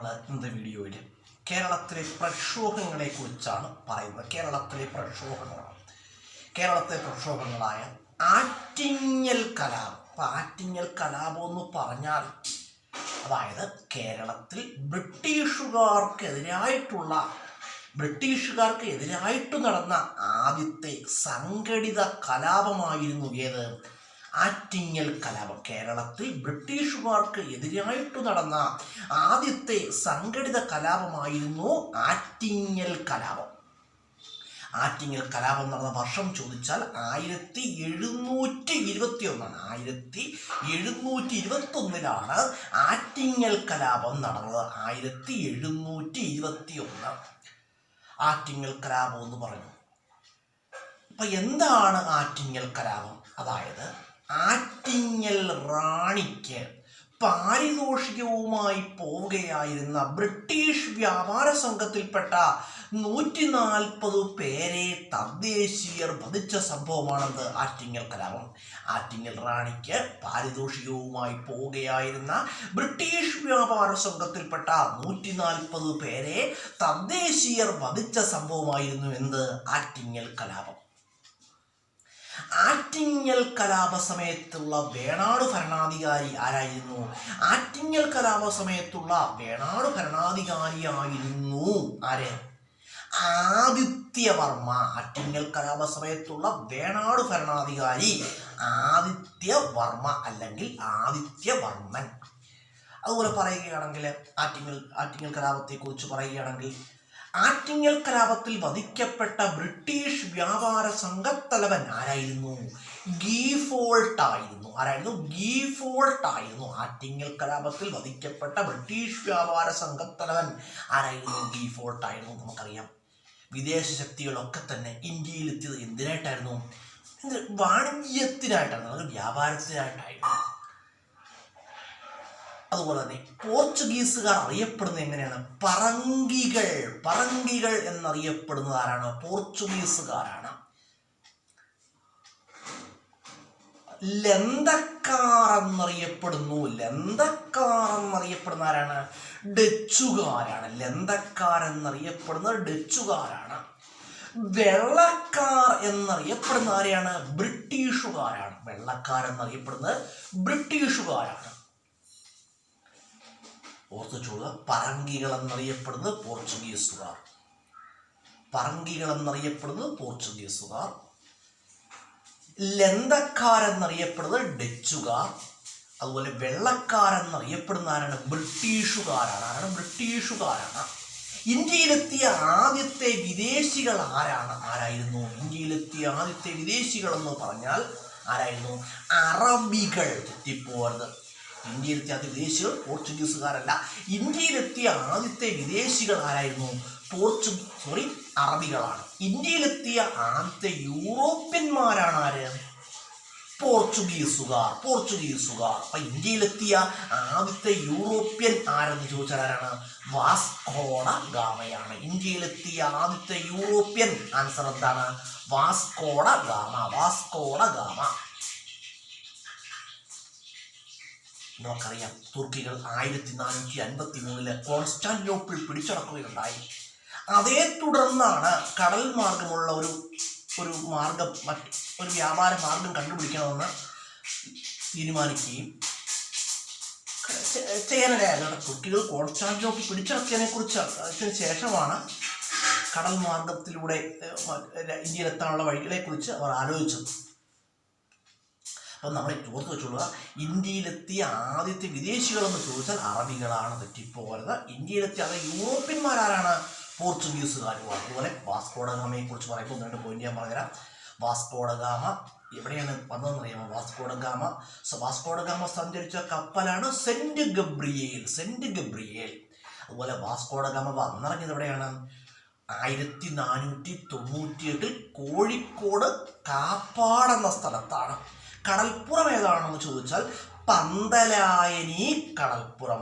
ഇന്നത്തെ വീഡിയോയിൽ കേരളത്തിലെ പ്രക്ഷോഭങ്ങളെക്കുറിച്ചാണ് പറയുന്നത്. കേരളത്തിലെ പ്രക്ഷോഭങ്ങളായ ആറ്റിങ്ങൽ കലാപം. അപ്പോൾ ആറ്റിങ്ങൽ കലാപം എന്ന് പറഞ്ഞാൽ അതായത് കേരളത്തിൽ ബ്രിട്ടീഷുകാർക്ക് എതിരായിട്ട് നടന്ന ആദ്യത്തെ സംഘടിത കലാപമായിരുന്നു ഏത്? ആറ്റിങ്ങൽ കലാപം. കേരളത്തിൽ ബ്രിട്ടീഷുകാർക്ക് എതിരായിട്ട് നടന്ന ആദ്യത്തെ സംഘടിത കലാപമായിരുന്നു ആറ്റിങ്ങൽ കലാപം. ആറ്റിങ്ങൽ കലാപം നടന്ന വർഷം ചോദിച്ചാൽ 1721. ആറ്റിങ്ങൽ കലാപം നടന്നത്. 1721 ആറ്റിങ്ങൽ കലാപം എന്ന് പറഞ്ഞു. അപ്പൊ എന്താണ് ആറ്റിങ്ങൽ കലാപം? അതായത് ആറ്റിങ്ങൽ റാണിക്ക് പാരിതോഷികവുമായി പോവുകയായിരുന്ന ബ്രിട്ടീഷ് വ്യാപാര സംഘത്തിൽപ്പെട്ട 140 പേരെ തദ്ദേശീയർ വധിച്ച സംഭവമാണെന്ന് ആറ്റിങ്ങൽ കലാപം. ആറ്റിങ്ങൽ റാണിക്ക് പാരിതോഷികവുമായി പോവുകയായിരുന്ന ബ്രിട്ടീഷ് വ്യാപാര സംഘത്തിൽപ്പെട്ട 140 പേരെ തദ്ദേശീയർ വധിച്ച സംഭവമായിരുന്നു എന്ത്? ആറ്റിങ്ങൽ കലാപം. ആറ്റിങ്ങൽ കലാപ സമയത്തുള്ള വേണാട് ഭരണാധികാരി ആരായിരുന്നു? ആറ്റിങ്ങൽ കലാപ സമയത്തുള്ള വേണാട് ഭരണാധികാരിയായിരുന്നു ആര്? ആദിത്യവർമ്മ. ആറ്റിങ്ങൽ കലാപ സമയത്തുള്ള വേണാട് ഭരണാധികാരി ആദിത്യവർമ്മ അല്ലെങ്കിൽ ആദിത്യവർമ്മൻ. അതുപോലെ പറയുകയാണെങ്കിൽ ആറ്റിങ്ങൽ കലാപത്തെക്കുറിച്ച് പറയുകയാണെങ്കിൽ ആറ്റിങ്ങൽ കലാപത്തിൽ വധിക്കപ്പെട്ട ബ്രിട്ടീഷ് വ്യാപാര സംഘത്തലവൻ ആരായിരുന്നു? ഗീഫോൾട്ട് ആയിരുന്നു. ആറ്റിങ്ങൽ കലാപത്തിൽ വധിക്കപ്പെട്ട ബ്രിട്ടീഷ് വ്യാപാര സംഘത്തലവൻ ആരായിരുന്നു? ഗീഫോൾട്ട് ആയിരുന്നു. നമുക്കറിയാം വിദേശ ശക്തികളൊക്കെ തന്നെ ഇന്ത്യയിലെത്തിയത് എന്തിനായിട്ടായിരുന്നു? വാണിജ്യത്തിനായിട്ടായിരുന്നു, അത് വ്യാപാരത്തിനായിട്ടായിരുന്നു. അതുപോലെ തന്നെ പോർച്ചുഗീസുകാർ അറിയപ്പെടുന്നത് എങ്ങനെയാണ്? പറങ്കികൾ എന്നറിയപ്പെടുന്നത് ആരാണ്? പോർച്ചുഗീസുകാരാണ്. ലന്തക്കാർ എന്നറിയപ്പെടുന്ന ആരാണ്? ഡച്ചുകാരാണ്. വെള്ളക്കാർ എന്നറിയപ്പെടുന്ന ആരെയാണ്? ബ്രിട്ടീഷുകാരാണ്. ഓർത്തുവെച്ചോളുക, പറങ്കികൾ എന്നറിയപ്പെടുന്നത് പോർച്ചുഗീസുകാർ, ലന്തക്കാരെന്നറിയപ്പെടുന്നത് ഡച്ചുകാർ, അതുപോലെ വെള്ളക്കാരെന്നറിയപ്പെടുന്ന ആരാണ്? ബ്രിട്ടീഷുകാരാണ്. ഇന്ത്യയിലെത്തിയ ആദ്യത്തെ വിദേശികൾ ആരായിരുന്നു? ഇന്ത്യയിലെത്തിയ ആദ്യത്തെ വിദേശികൾ എന്ന് പറഞ്ഞാൽ ആരായിരുന്നു? അറബികൾ. തെറ്റിപ്പോകരുത്. ഇന്ത്യയിലെത്തിയ ആദ്യത്തെ വിദേശികൾ പോർച്ചുഗീസുകാരല്ല. ഇന്ത്യയിലെത്തിയ ആദ്യത്തെ വിദേശികൾ ആരായിരുന്നു? അറബികളാണ്. ഇന്ത്യയിലെത്തിയ ആദ്യത്തെ യൂറോപ്യന്മാരാണ് ആര്? പോർച്ചുഗീസുകാർ. അപ്പൊ ഇന്ത്യയിലെത്തിയ ആദ്യത്തെ യൂറോപ്യൻ ആരെന്ന് ചോദിച്ചാൽ ആരാണ്? വാസ്കോഡ ഗാമയാണ്. ഇന്ത്യയിലെത്തിയ ആദ്യത്തെ യൂറോപ്യൻ. ആൻസർ എന്താണ്? Vasco da gamma. നമുക്കറിയാം തുർക്കികൾ 1453 കോൺസ്റ്റാന്റിനോപ്പിൾ പിടിച്ചടക്കുകയുണ്ടായി. അതേ തുടർന്നാണ് കടൽ മാർഗമുള്ള ഒരു വ്യാപാര മാർഗം കണ്ടുപിടിക്കണമെന്ന് തീരുമാനിക്കുകയും ചെയ്യാനിടയായി. തുർക്കികൾ കോൺസ്റ്റാന്റിനോപ്പിൾ പിടിച്ചടക്കിയതിനെ കുറിച്ച് ശേഷമാണ് കടൽ മാർഗത്തിലൂടെ ഇന്ത്യയിലെത്താനുള്ള വഴികളെക്കുറിച്ച് അവർ ആലോചിച്ചത്. അപ്പം നമ്മളെ ഓർത്ത് വെച്ചുകൊള്ളുക, ഇന്ത്യയിലെത്തിയ ആദ്യത്തെ വിദേശികളെന്ന് ചോദിച്ചാൽ അറബികളാണ്. തെറ്റിപ്പോകരുത്. ഇന്ത്യയിലെത്തിയ അത് യൂറോപ്യന്മാരാരാണ്? പോർച്ചുഗീസുകാരുമാണ്. അതുപോലെ വാസ്കോഡ ഗാമയെ കുറിച്ച് പറയുമ്പോൾ 2 പോയിന്റ് ഞാൻ പറഞ്ഞുതരാം. വാസ്കോഡ ഗാമ എവിടെയാണ് വന്നതെന്നറിയാമോ? വാസ്കോഡ ഗാമ സഞ്ചരിച്ച കപ്പലാണ് സെന്റ് ഗബ്രിയേൽ. അതുപോലെ വാസ്കോഡ ഗാമ വന്നിറങ്ങിയത് എവിടെയാണ്? 1498 കോഴിക്കോട് കാപ്പാട് എന്ന സ്ഥലത്താണ്. കടൽപ്പുറം ഏതാണെന്ന് ചോദിച്ചാൽ പന്തലായനി കടൽപ്പുറം.